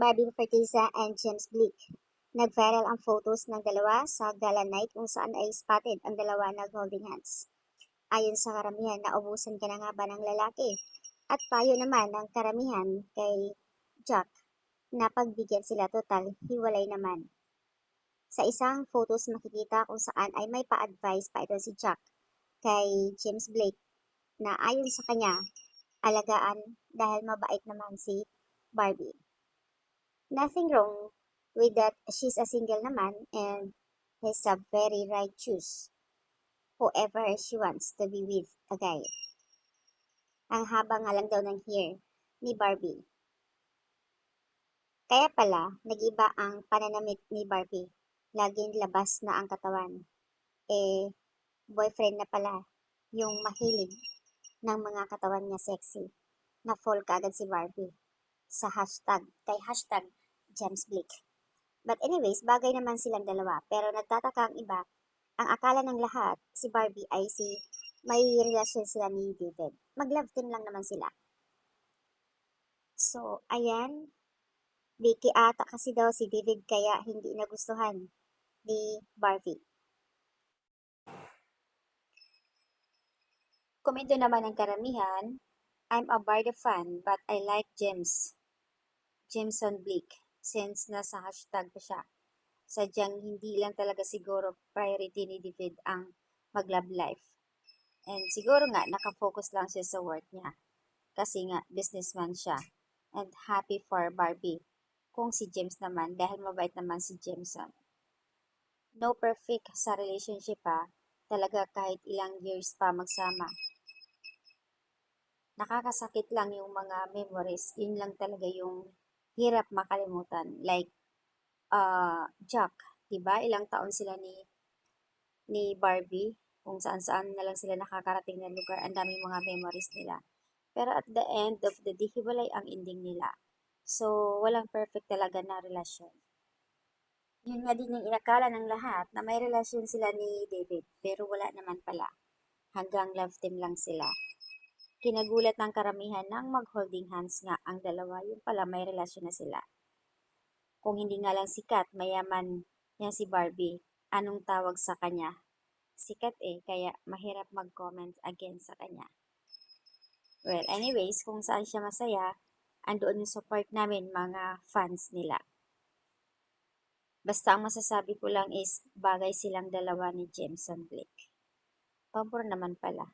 Barbie Forteza and James Blake. Nag-viral ang photos ng dalawa sa gala night kung saan ay spotted ang dalawa nag-holding hands. Ayon sa karamihan, naubusan ka na nga ba ng lalaki? At payo naman ng karamihan kay Jack na pagbigyan sila total, hiwalay naman. Sa isang photos makikita kung saan ay may pa-advise pa ito si Jack kay James Blake na ayon sa kanya, alagaan dahil mabait naman si Barbie. Nothing wrong with that, she's a single naman and has a very right choose whoever she wants to be with a guy. Ang haba nga lang daw ng hair ni Barbie. Kaya pala, nag-iba ang pananamit ni Barbie. Laging labas na ang katawan. Boyfriend na pala yung mahilig ng mga katawan niya sexy. Na-fall kaagad si Barbie sa hashtag James Blake. But anyways, bagay naman silang dalawa. Pero nagtataka ang iba, ang akala ng lahat, si Barbie ay may relasyon sila ni David. Mag-love team lang naman sila. So, ayan. Vicky ata kasi daw si David kaya hindi nagustuhan ni Barbie. Komento naman ng karamihan, I'm a Barbie fan but I like Jameson Blake since nasa hashtag pa siya. Sadyang hindi lang talaga siguro priority ni David ang mag-love life. And siguro nga nakafocus lang siya sa work niya. Kasi nga businessman siya. And happy for Barbie. Kung si James naman, dahil mabait naman si Jameson. No perfect sa relationship ha. Talaga kahit ilang years pa magsama. Nakakasakit lang yung mga memories. Yun lang talaga yung hirap makalimutan. Like, Jack, 'di ba? Ilang taon sila ni Barbie, kung saan-saan na lang sila nakakarating na lugar, ang daming mga memories nila. Pero at the end of the day, hiwalay ang ending nila. So, walang perfect talaga na relasyon. Yun nga din yung inakala ng lahat na may relasyon sila ni David, pero wala naman pala. Hanggang love team lang sila. Kinagulat ng karamihan ng mag-holding hands nga ang dalawa, yung pala may relasyon na sila. Kung hindi nga lang sikat, mayaman yan si Barbie, anong tawag sa kanya? Sikat kaya mahirap mag-comment again sa kanya. Well, anyways, kung saan siya masaya, andoon yung support namin mga fans nila. Basta ang masasabi ko lang is bagay silang dalawa ni Jameson Blake. Pabor naman pala.